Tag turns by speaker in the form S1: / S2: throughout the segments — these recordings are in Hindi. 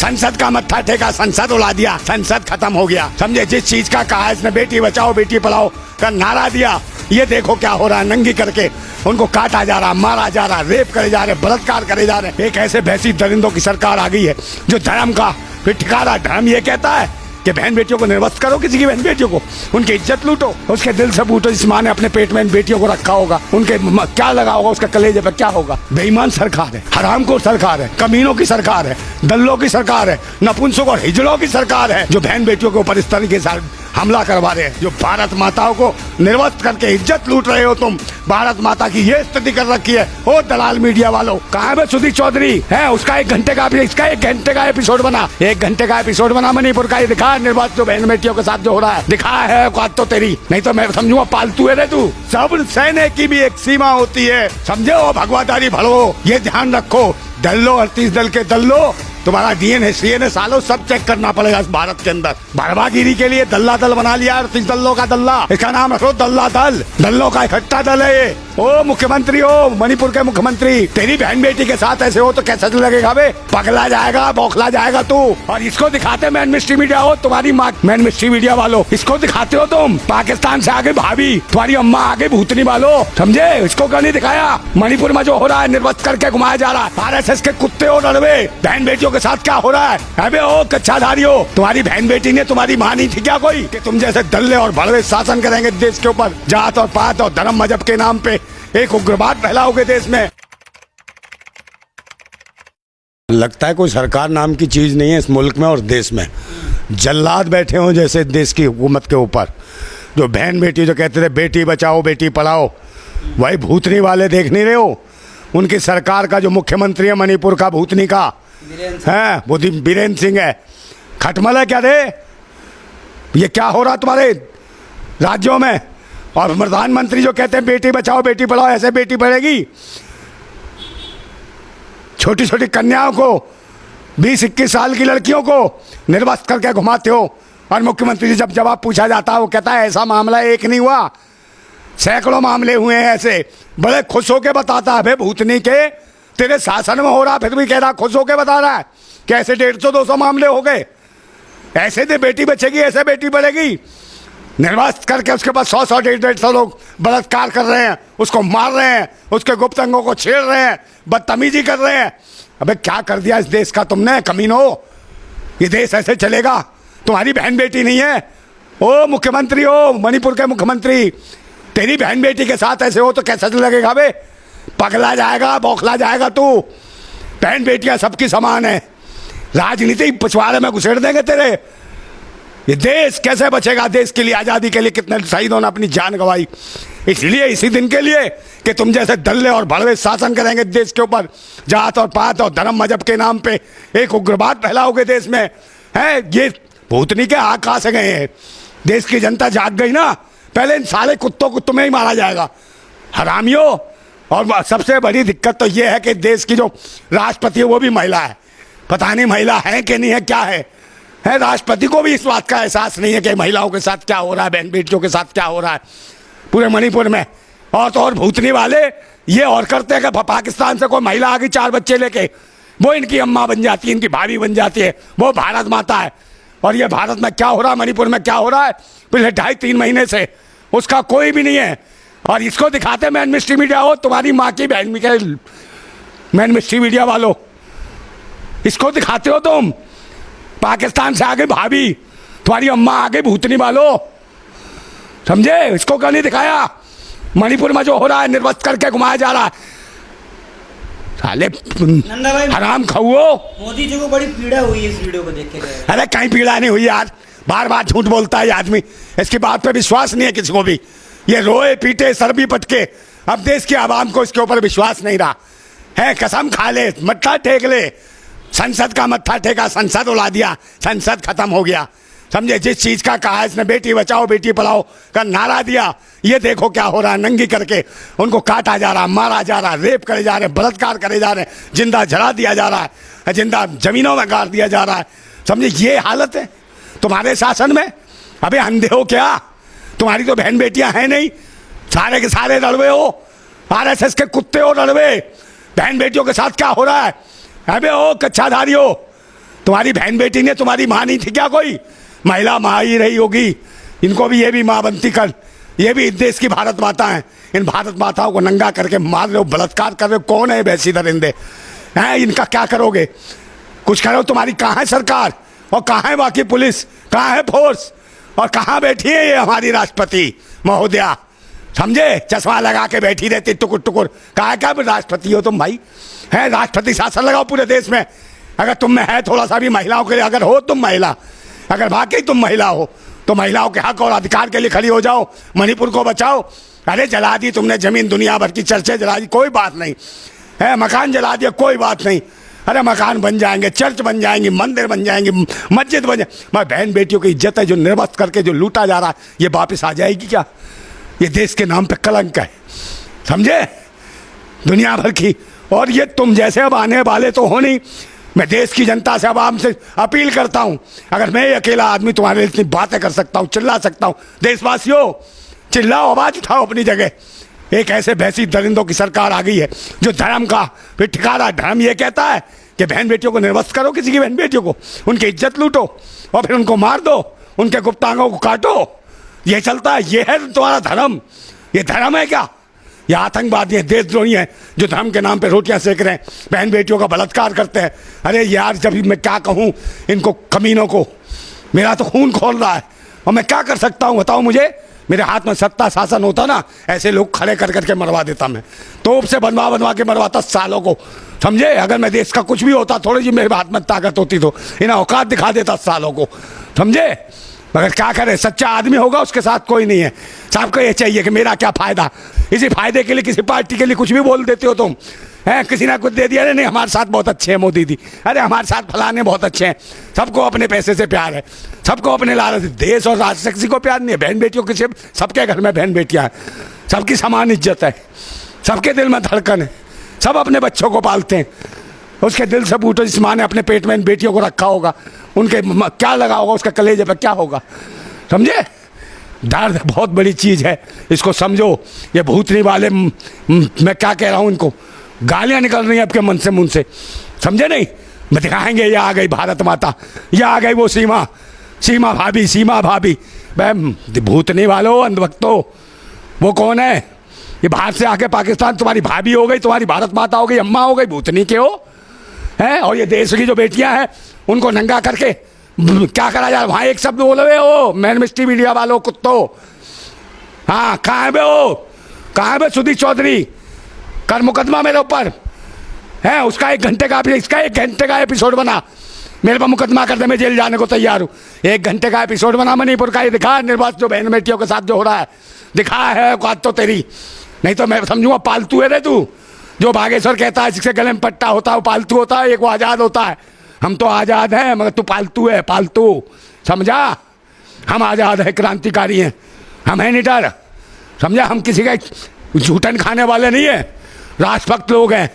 S1: संसद का मत्था टेका, संसद उड़ा दिया, संसद खत्म हो गया। समझे, जिस चीज का कहा इसने बेटी बचाओ बेटी पढ़ाओ का नारा दिया, ये देखो क्या हो रहा है। नंगी करके उनको काटा जा रहा, मारा जा रहा, रेप करे जा रहे, बलात्कार करे जा रहे। एक ऐसे भैंसी दरिंदों की सरकार आ गई है जो धर्म का फिर ठिकाना, धर्म ये कहता है कि बहन बेटियों को निर्वस्त करो, किसी की बहन बेटियों को उनकी इज्जत लूटो, उसके दिल से पूछो जिस माँ ने अपने पेट में इन बेटियों को रखा होगा उनके क्या लगा होगा, उसका कलेजे पे क्या होगा। बेईमान सरकार है, हरामखोर सरकार है, कमीनों की सरकार है, दल्लों की सरकार है, नपुंसक और हिजड़ों की सरकार है जो बहन बेटियों के ऊपर इस तरीके से हमला करवा रहे हैं, जो भारत माताओं को निर्वस्त करके इज्जत लूट रहे हो तुम। भारत माता की ये स्थिति कर रखी है। ओ दलाल मीडिया वालों, कहाँ है सुधीर चौधरी है? उसका 1 घंटे का, इसका 1 घंटे का एपिसोड बना, 1 घंटे का एपिसोड बना मणिपुर का। ये दिखा निर्वस्त जो बहन बेटियों के साथ जो हो रहा है, दिखा है औकात तो तेरी, नहीं तो मैं समझूंगा पालतू है रे तू। सब सहने की भी एक सीमा होती है, समझे हो भगवादारी भड़ो, ये ध्यान रखो। दल्लो 38 दल के दल्लो, तुम्हारा डीएनए सीएनए सालों सब चेक करना पड़ेगा इस भारत के अंदर। भरवागिरी के लिए दल्ला दल बना लिया 38 दल्लों का दल्ला, इसका नाम रखो दल्ला दल, दल्लों का इकट्ठा दल है ये। ओ मुख्यमंत्री हो, मणिपुर के मुख्यमंत्री, तेरी बहन बेटी के साथ ऐसे हो तो कैसा लगेगा बे? पगला जाएगा, बौखला जाएगा तू। और इसको दिखाते मैन मिस्ट्री मीडिया हो, तुम्हारी माँ मैन मिस्ट्री मीडिया वालों, इसको दिखाते हो तुम। पाकिस्तान से आगे भाभी, तुम्हारी अम्मा आगे भूतनी वालों, समझे? इसको क्यों नहीं दिखाया? मणिपुर में जो हो रहा है, निर्वस्त करके घुमाया जा रहा है, RSS के कुत्ते हो लड़वे, बहन बेटियों के साथ क्या हो रहा है? अबे ओ कच्चाधारी हो, तुम्हारी बहन बेटी ने तुम्हारी माँ नहीं थी क्या कोई कि तुम जैसे दल्ले और भड़वे शासन करेंगे देश के ऊपर? जात और पात और धर्म मजहब के नाम पे एक उग्रवाद फैलाओगे देश में। लगता है कोई सरकार नाम की चीज नहीं है इस मुल्क में और देश में। जल्लाद बैठे हो जैसे देश की हुकूमत के ऊपर। जो बहन बेटी जो कहते थे बेटी बचाओ बेटी पढ़ाओ, वही भूतनी वाले देख नहीं रहे हो? उनकी सरकार का जो मुख्यमंत्री है मणिपुर का, भूतनी का है, वो बीरेन सिंह है। खटमल है क्या रे? ये क्या हो रहा तुम्हारे राज्यों में? और प्रधानमंत्री जो कहते हैं बेटी बचाओ बेटी पढ़ाओ, ऐसे बेटी पढ़ेगी? छोटी छोटी कन्याओं को, 20-21 साल की लड़कियों को निर्वस्त करके घुमाते हो। और मुख्यमंत्री से जब जवाब पूछा जाता है वो कहता है ऐसा मामला एक नहीं हुआ, सैकड़ों मामले हुए हैं ऐसे। बड़े खुश होके बताता है, भूतनी के तेरे शासन में हो रहा, फिर भी कह रहा, खुश होके बता रहा है कि ऐसे 150-200 मामले हो गए। ऐसे तो बेटी बचेगी, ऐसे बेटी बढ़ेगी। निर्वस्त करके उसके बाद 100-100, 150-150 लोग बलात्कार कर रहे हैं, उसको मार रहे हैं, उसके गुप्त अंगों को छेड़ रहे हैं, बदतमीजी कर रहे हैं। अबे क्या कर दिया इस देश का तुमने, कमीनो? ये देश ऐसे चलेगा? तुम्हारी बहन बेटी नहीं है? ओ मुख्यमंत्री हो, मणिपुर के मुख्यमंत्री, तेरी बहन बेटी के साथ ऐसे हो तो कैसा लगेगा बे? पगला जाएगा, बौखला जाएगा तू। बहन बेटियां सबकी समान है, राजनीति पिछवाड़े में घुसेड़ देंगे तेरे। ये देश कैसे बचेगा? देश के लिए, आज़ादी के लिए कितने शहीदों ने अपनी जान गंवाई, इसलिए इसी दिन के लिए कि तुम जैसे दल्ले और भड़वे शासन करेंगे देश के ऊपर। जात और पात और धर्म मजहब के नाम पे एक उग्रवाद फैलाओगे देश में, है? ये भूतनी के हाथ कहाँ से गए हैं? देश की जनता जाग गई ना, पहले इन साले कुत्तों को तुम्हें ही मारा जाएगा, हरामियों। और सबसे बड़ी दिक्कत तो ये है कि देश की जो राष्ट्रपति है वो भी महिला है। पता नहीं महिला है कि नहीं है, क्या है? राष्ट्रपति को भी इस बात का एहसास नहीं है कि महिलाओं के साथ क्या हो रहा है, बहन बेटियों के साथ क्या हो रहा है पूरे मणिपुर में। और तो और भूतनी वाले ये और करते हैं कि पाकिस्तान से कोई महिला आ गई 4 बच्चे लेके, वो इनकी अम्मा बन जाती है, इनकी भाभी बन जाती है, वो भारत माता है। और ये भारत में क्या हो रहा है, मणिपुर में क्या हो रहा है पिछले 2.5-3 महीने से, उसका कोई भी नहीं है। और इसको दिखाते मैन मिस्ट्री मीडिया हो, तुम्हारी माँ की बहन के मैन मिस्ट्री मीडिया वालों, इसको दिखाते हो तुम। पाकिस्तान से आगे भाभी, तुम्हारी अम्मा आगे भूतनी वालों, समझे? इसको क्यों नहीं दिखाया? मणिपुर में जो हो रहा है, निर्वस्त करके घुमाया जा रहा है, साले हराम खाओ।
S2: मोदी जी को बड़ी पीड़ा हुई है इस वीडियो को देख के।
S1: अरे कहीं पीड़ा नहीं हुई यार, बार बार झूठ बोलता है आदमी, इसकी बात पे विश्वास नहीं है किसी को भी। ये रोए पीटे सर भी पटके, अब देश की आवाम को इसके ऊपर विश्वास नहीं रहा है। कसम खा ले, मत्था टेक ले, संसद का मत्था टेका, संसद उड़ा दिया, संसद खत्म हो गया। समझे, जिस चीज का कहा इसने बेटी बचाओ बेटी पढ़ाओ का नारा दिया, ये देखो क्या हो रहा है। नंगी करके उनको काटा जा रहा, मारा जा रहा, रेप करे जा रहे, बलात्कार करे जा रहे, जिंदा जला दिया जा रहा है, जिंदा जमीनों में गाड़ दिया जा रहा है। समझे, ये हालत है तुम्हारे शासन में। अबे अंधे हो क्या? तुम्हारी तो बहन बेटियां हैं नहीं, सारे के सारे लड़वे हो, RSS के कुत्ते हो लड़वे। बहन बेटियों के साथ क्या हो रहा है? अबे ओ कच्चाधारी हो, तुम्हारी बहन बेटी ने तुम्हारी माँ नहीं थी क्या? कोई महिला माँ ही रही होगी। इनको भी ये भी माँ बनती कर। ये भी इस देश की भारत माता हैं। इन भारत माताओं को नंगा करके मार रहे हो, बलात्कार कर रहे हो। कौन है वैसी दरिंदे हैं? इनका क्या करोगे? कुछ करो। तुम्हारी कहाँ है सरकार और कहाँ है बाकी पुलिस, कहाँ है फोर्स और कहाँ बैठी है ये हमारी राष्ट्रपति महोदया? समझे? चश्मा लगा के बैठी रहती टुकुर टुकुर। कहा क्या राष्ट्रपति हो तुम भाई? है राष्ट्रपति शासन लगाओ पूरे देश में। अगर तुम में है थोड़ा सा भी महिलाओं के लिए, अगर हो तुम महिला, अगर वाकई तुम महिला हो तो महिलाओं के हक और अधिकार के लिए खड़ी हो जाओ। मणिपुर को बचाओ। अरे जला दी तुमने जमीन, दुनिया भर की चर्चें जला दी, कोई बात नहीं है। मकान जला दिया, कोई बात नहीं। अरे मकान बन जाएंगे, चर्च बन जाएंगे, मंदिर बन जाएंगे, मस्जिद बन जाए। मैं बहन बेटियों की इज्जत है जो निर्वस्त्र करके जो लूटा जा रहा है, ये वापस आ जाएगी क्या? ये देश के नाम पे कलंक है। समझे? दुनिया भर की। और ये तुम जैसे अब आने वाले तो हो नहीं। मैं देश की जनता से, आवाम से अपील करता हूं, अगर मैं ये अकेला आदमी तुम्हारे लिए इतनी बातें कर सकता हूं, चिल्ला सकता हूं, देशवासियों चिल्लाओ, आवाज उठाओ अपनी जगह। एक ऐसे भैंसी दरिंदों की सरकार आ गई है जो धर्म का फिर ठिकाना, धर्म ये कहता है कि बहन बेटियों को निर्वस्त्र करो, किसी की बहन बेटियों को, उनकी इज्जत लूटो और फिर उनको मार दो, उनके गुप्तांगों को काटो। ये चलता है। ये है तुम्हारा धर्म? ये धर्म है क्या? ये आतंकवादी है, देशद्रोही है जो धर्म के नाम पे रोटियां सेक रहे हैं, बहन बेटियों का बलात्कार करते हैं। अरे यार, जब मैं क्या कहूँ इनको कमीनों को, मेरा तो खून खोल रहा है और मैं क्या कर सकता हूँ बताओ मुझे? मेरे हाथ में सत्ता शासन होता ना, ऐसे लोग खड़े कर करके मरवा देता मैं, तोप से बनवा बनवा के मरवाता सालों को। समझे? अगर मैं देश का कुछ भी होता, थोड़ी जी मेरे हाथ में ताकत होती तो इन्हें औकात दिखा देता सालों को। समझे? मगर क्या करे, सच्चा आदमी होगा उसके साथ कोई नहीं है। सबको ये चाहिए कि मेरा क्या फायदा, इसी फायदे के लिए किसी पार्टी के लिए कुछ भी बोल देते हो तुम। है किसी ने कुछ दे दिया, नहीं हमारे साथ बहुत अच्छे हैं मोदी जी, अरे हमारे साथ फलाने बहुत अच्छे हैं। सबको अपने पैसे से प्यार है, सबको अपने लालच। देश और राष्ट्र से किसी को प्यार नहीं है। बहन बेटियों के, सबके घर में बहन बेटियां हैं, सबकी समान इज्जत है, सबके दिल में धड़कन है, सब अपने बच्चों को पालते हैं। उसके दिल से पूछो जिस माँ ने अपने पेट में इन बेटियों को रखा होगा, उनके क्या लगा होगा, उसके कलेजे पर क्या होगा। समझे? दर्द बहुत बड़ी चीज़ है, इसको समझो। ये भूतनी वाले, मैं क्या कह रहा हूँ, इनको गालियाँ निकल रही हैं आपके मन से, मुंह से। समझे नहीं? मैं दिखाएंगे, ये आ गई भारत माता, ये आ गई वो सीमा, सीमा भाभी, सीमा भाभी। भूतनी वालों, अंधभक्तों, वो कौन है? ये बाहर से आके पाकिस्तान तुम्हारी भाभी हो गई, तुम्हारी भारत माता हो गई, अम्मा हो गई, भूतनी के हो हैं। और ये देश की जो बेटियां हैं उनको नंगा करके क्या करा जाए? वहाँ एक शब्द बोले हो, मैन मिस्ट्री मीडिया वालों, कुत्तों। हाँ, कहाँ है हो? कहाँ है सुधीर चौधरी? कर मुकदमा मेरे ऊपर है, उसका 1 घंटे का, इसका 1 घंटे का एपिसोड बना, मेरे पर मुकदमा कर दे, मैं जेल जाने को तैयार हूँ। 1 घंटे का एपिसोड बना मणिपुर का, ये दिखा निर्वासित जो बहन बेटियों के साथ जो हो रहा है, दिखा है औकात तो तेरी। नहीं तो मैं समझूंगा पालतू है रे तू। जो बागेश्वर कहता है जिसके गले में पट्टा होता है वो पालतू होता है, एक वो आज़ाद होता है। हम तो आज़ाद हैं मगर तू पालतू है, पालतू। समझा? हम आज़ाद है, क्रांतिकारी हैं, हम हैं निडर। समझा? हम किसी का झूठन खाने वाले नहीं है, राष्ट्रभक्त लोग हैं।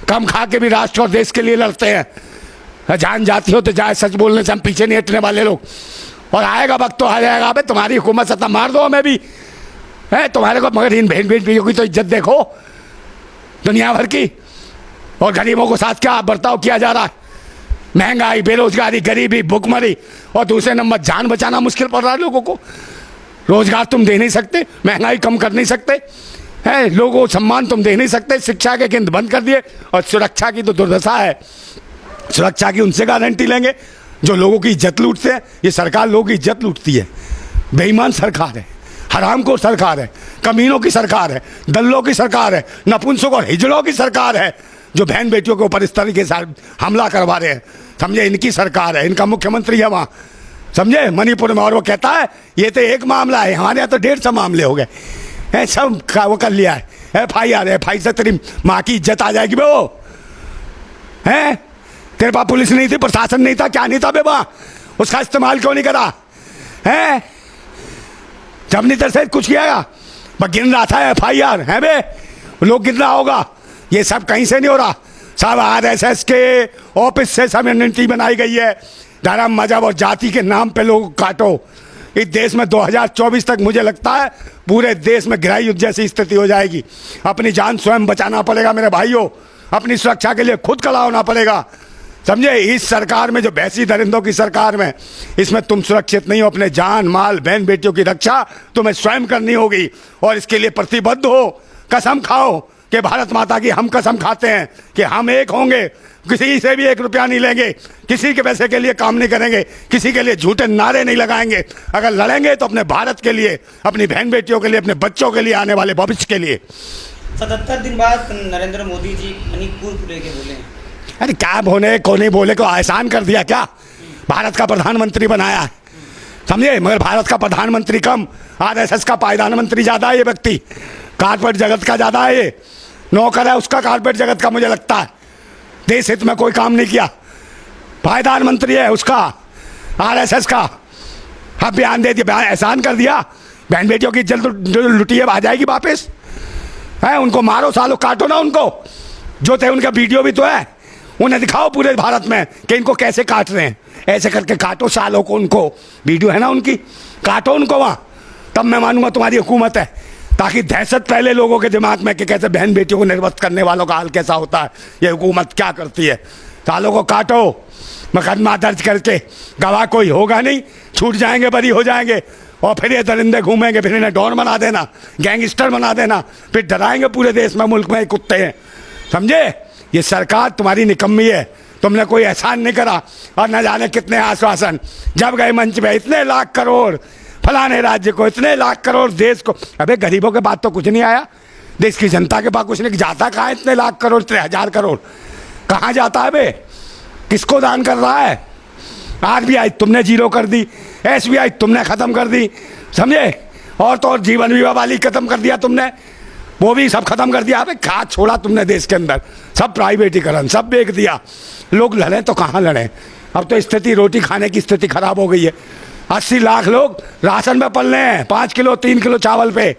S1: कम खा के भी राष्ट्र और देश के लिए लड़ते हैं। जान जाती हो तो जाए, सच बोलने से हम पीछे नहीं हटने वाले लोग। और आएगा वक्त तो आ जाएगा। अबे तुम्हारी हुकूमत सत्ता मार दो हमें भी है तुम्हारे को, मगर इन बहन बेटियों की तो इज्जत देखो दुनिया भर की। और गरीबों को साथ क्या बर्ताव किया जा रहा है? महंगाई, बेरोजगारी, गरीबी, भुखमरी, और दूसरे नंबर जान बचाना मुश्किल पड़ रहा है लोगों को। रोजगार तुम दे नहीं सकते, महंगाई कम कर नहीं सकते हैं, लोगों को सम्मान तुम दे नहीं सकते, शिक्षा के केंद्र बंद कर दिए। और सुरक्षा की तो दुर्दशा है। सुरक्षा की उनसे गारंटी लेंगे जो लोगों की इज्जत लूटते हैं। ये सरकार लोगों की इज्जत लूटती है। बेईमान सरकार है, हरामखोर सरकार है, कमीनों की सरकार है, दल्लों की सरकार है, नपुंसकों और हिजड़ों की सरकार है जो बहन बेटियों के ऊपर इस तरीके से हमला करवा रहे हैं। समझे? इनकी सरकार है, इनका मुख्यमंत्री है वहाँ। समझे? मणिपुर में। और वो कहता है ये तो एक मामला है, हमारे यहाँ तो 150 मामले हो गए हैं, सब वो कर लिया है। FIR से तेरी माँ की इज्जत आ जाएगी बे। वो है तेरे पास पुलिस नहीं थी, प्रशासन नहीं था, क्या नहीं था बे वहाँ? उसका इस्तेमाल क्यों नहीं करा है? जब नहीं तेरे से कुछ किया, बस गिन रहा था FIR है बे, लोग गिन रहा होगा। ये सब कहीं से नहीं हो रहा, सब RSS के ऑफिस से सब रणनीति बनाई गई है। धर्म, मजहब और जाति के नाम पे लोग काटो। इस देश में 2024 तक मुझे लगता है पूरे देश में गृह युद्ध जैसी स्थिति हो जाएगी। अपनी जान स्वयं बचाना पड़ेगा मेरे भाइयों, अपनी सुरक्षा के लिए खुद खड़ा होना पड़ेगा। समझे? इस सरकार में, जो भैंसी दरिंदों की सरकार में, इसमें तुम सुरक्षित नहीं हो। अपने जान माल बहन बेटियों की रक्षा तुम्हें स्वयं करनी होगी और इसके लिए प्रतिबद्ध हो। कसम खाओ कि भारत माता की हम कसम खाते हैं कि हम एक होंगे, किसी से भी 1 रुपया नहीं लेंगे, किसी के पैसे के लिए काम नहीं करेंगे, किसी के लिए झूठे नारे नहीं लगाएंगे। अगर लड़ेंगे तो अपने भारत के लिए, अपनी बहन बेटियों के लिए, अपने बच्चों के लिए, आने वाले भविष्य के लिए।
S2: 77 दिन बाद नरेंद्र मोदी जी मणिपुर को लेके बोले हैं।
S1: अरे क्या बोले को नहीं बोले को आसान कर दिया क्या? भारत का प्रधानमंत्री बनाया है, समझे? मगर भारत का प्रधानमंत्री कम, आरएसएस का प्रधानमंत्री ज्यादा है ये व्यक्ति, कारपोरेट जगत का ज्यादा है ये, नौकर है उसका कारपोरेट जगत का। मुझे लगता है देश हित में कोई काम नहीं किया, प्रधानमंत्री है उसका आरएसएस का। अब बयान दे दिया, एहसान कर दिया, बहन बेटियों की इज्जत लुटी है, आ जाएगी वापस है। उनको मारो सालो, काटो ना उनको, जो थे उनका वीडियो भी तो है, उन्हें दिखाओ पूरे भारत में कि इनको कैसे काट रहे हैं। ऐसे करके काटो सालों को, उनको वीडियो है ना उनकी, काटो उनको वहाँ, तब मैं मानूंगा तुम्हारी हुकूमत है। ताकि दहशत पहले लोगों के दिमाग में कि कैसे बहन बेटियों को निर्वस्त करने वालों का हाल कैसा होता है, ये हुकूमत क्या करती है। सालों को काटो, मुकदमा दर्ज करके, गवाह कोई होगा नहीं, छूट जाएंगे, बरी हो जाएंगे, और फिर ये दरिंदे घूमेंगे, फिर इन्हें डॉन बना देना, गैंगस्टर बना देना, फिर डराएंगे पूरे देश में, मुल्क में कुत्ते हैं, समझे? ये सरकार तुम्हारी निकम्मी है, तुमने कोई एहसान नहीं करा, और न जाने कितने आश्वासन जब गए मंच पे, इतने लाख करोड़ फलाने राज्य को, इतने लाख करोड़ देश को। अबे गरीबों के पास तो कुछ नहीं आया, देश की जनता के पास कुछ नहीं जाता। कहाँ इतने लाख करोड़, इतने 1000 करोड़ कहाँ जाता है बे? किसको दान कर रहा है? आरबीआई तुमने जीरो कर दी, एसबीआई तुमने खत्म कर दी, समझे? और तो और जीवन बीमा वाली खत्म कर दिया तुमने, वो भी सब खत्म कर दिया। अबे क्या छोड़ा तुमने देश के अंदर? सब प्राइवेटीकरण, सब बेच दिया। लोग लड़े तो कहाँ लड़े? अब तो स्थिति, रोटी खाने की स्थिति खराब हो गई है। 80 लाख लोग राशन में पल रहे हैं, 5 किलो 3 किलो चावल पे,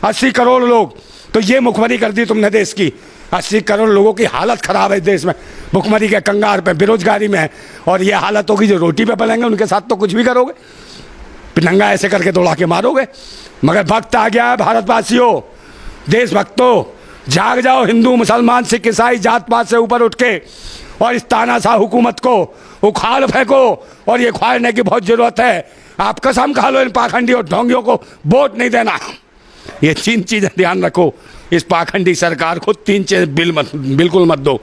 S1: 80 करोड़ लोग। तो ये मुखबरी कर दी तुमने देश की। 80 करोड़ लोगों की हालत खराब है देश में, भुखमरी के कंगार पे, बेरोजगारी में है। और ये हालत होगी जो रोटी पे पलेंगे, उनके साथ तो कुछ भी करोगे, नंगा ऐसे करके दौड़ा के मारोगे। मगर वक्त आ गया है भारतवासियों, देशभक्तों, जाग जाओ। हिंदू मुसलमान सिख ईसाई जात पात से ऊपर उठ के और इस तानाशाह हुकूमत को उखाड़ फेंको, और ये उखाड़ने की बहुत जरूरत है। आप कसम खा लो इन पाखंडी और ढोंगियों को वोट नहीं देना। ये 3 चीजें ध्यान रखो, इस पाखंडी सरकार को 3 चीजें बिल्कुल मत दो,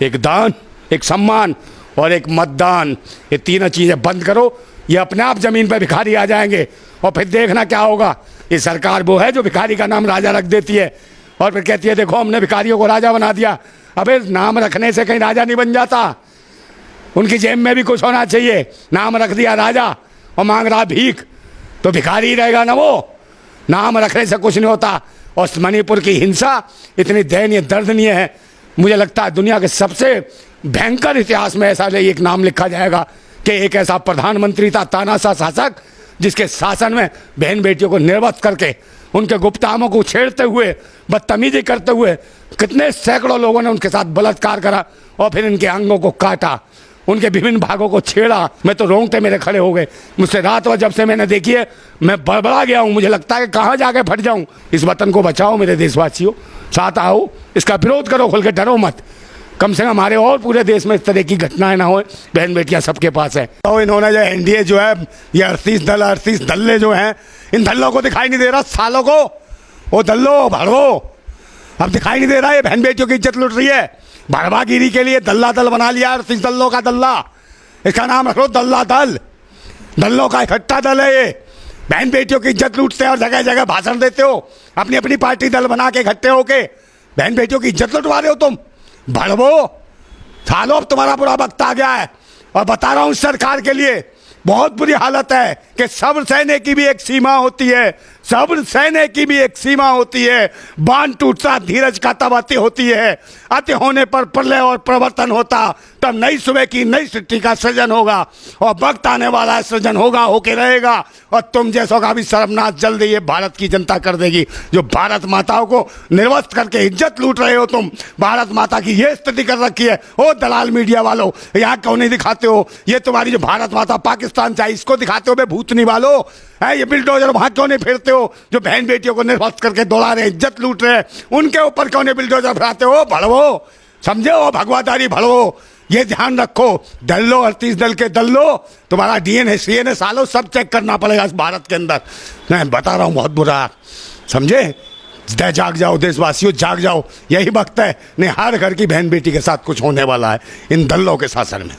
S1: एक दान, एक सम्मान और एक मतदान। ये 3 चीजें बंद करो, ये अपने आप जमीन पर भिखारी आ जाएंगे। और फिर देखना क्या होगा। ये सरकार वो है जो भिखारी का नाम राजा रख देती है और फिर कहती है देखो हमने भिखारियों को राजा बना दिया। अबे नाम रखने से कहीं राजा नहीं बन जाता, उनकी जेब में भी कुछ होना चाहिए। नाम रख दिया राजा और मांग रहा भीख, तो भिखारी ही रहेगा ना वो। नाम रखने से कुछ नहीं होता। और मणिपुर की हिंसा इतनी दयनीय दर्दनीय है, मुझे लगता है दुनिया के सबसे भयंकर इतिहास में ऐसा एक नाम लिखा जाएगा कि एक ऐसा प्रधानमंत्री था, तानाशाह शासक, जिसके शासन में बहन बेटियों को निर्वस्त करके, उनके गुप्तामों को छेड़ते हुए, बदतमीजी करते हुए, कितने सैकड़ों लोगों ने उनके साथ बलात्कार करा और फिर इनके अंगों को काटा, उनके विभिन्न भागों को छेड़ा। मैं तो रोंगटे मेरे खड़े हो गए। मुझसे रात और जब से मैंने देखी है, मैं बड़बड़ा गया हूँ। मुझे लगता है कि कहाँ जाके फट जाऊँ। इस वतन को बचाओ मेरे देशवासियों, साथ आओ, इसका विरोध करो, खुल के डरो मत। कम से कम हमारे और पूरे देश में इस तरह की घटनाएं ना हो। बहन बेटियां सबके पास है। तो इन्होंने जो एनडीए जो है, ये 38 दल्ले जो हैं, इन दल्लों को दिखाई नहीं दे रहा सालों को। वो दल्लो भड़वो अब दिखाई नहीं दे रहा है। बहन बेटियों की इज्जत लुट रही है। भड़वागिरी के लिए दल्ला दल बना लिया, 38 दल्लों का दल्ला। इसका नाम रखो दल्ला दल। दल्लों का इकट्ठा दल है ये। बहन बेटियों की इज्जत लूटते हो और जगह जगह भाषण देते हो, अपनी अपनी पार्टी दल बना के इकट्ठे होके बहन बेटियों की इज्जत लुटवा रहे हो तुम। भड़वो सालो, अब तुम्हारा बुरा वक्त आ गया है। और बता रहा हूं सरकार के लिए बहुत बुरी हालत है कि सब्र सहने की भी एक सीमा होती है। सब्र सहने की भी एक सीमा होती है। बांध टूटता धीरज का तब अति होती है। अति होने पर प्रलय और प्रवर्तन होता, तब नई सुबह की नई सृष्टि का सृजन होगा। और वक्त आने वाला है, सृजन होगा, होके रहेगा। और तुम जैसों का भी सर्वनाश जल्दी ये भारत की जनता कर देगी, जो भारत माताओं को निर्वस्त करके इज्जत लूट रहे हो तुम। भारत माता की ये स्थिति कर रखी है। ओ दलाल मीडिया वालों, यहाँ क्यों नहीं दिखाते हो? ये तुम्हारी जो भारत माता पाकिस्तान चाहिए, इसको दिखाते हो बे भूतनी वालों। है ये बिल्डोजर वहां क्यों नहीं फिरते हो? जो बहन बेटियों को निर्वस्त करके दौड़ा रहे, इज्जत लूट रहे, उनके ऊपर क्यों नहीं बिल्डोजर फिराते हो? भड़वो, समझे हो? भगवादारी भड़वो, ये ध्यान रखो, दल लो 38 दल के दल लो, तुम्हारा डीएनए सीएनए सालो सब चेक करना पड़ेगा इस भारत के अंदर। मैं बता रहा हूँ बहुत बुरा, समझे? जाग जाओ देशवासियों, जाग जाओ, यही वक्त है। नहीं, हर घर की बहन बेटी के साथ कुछ होने वाला है इन दलों के शासन में।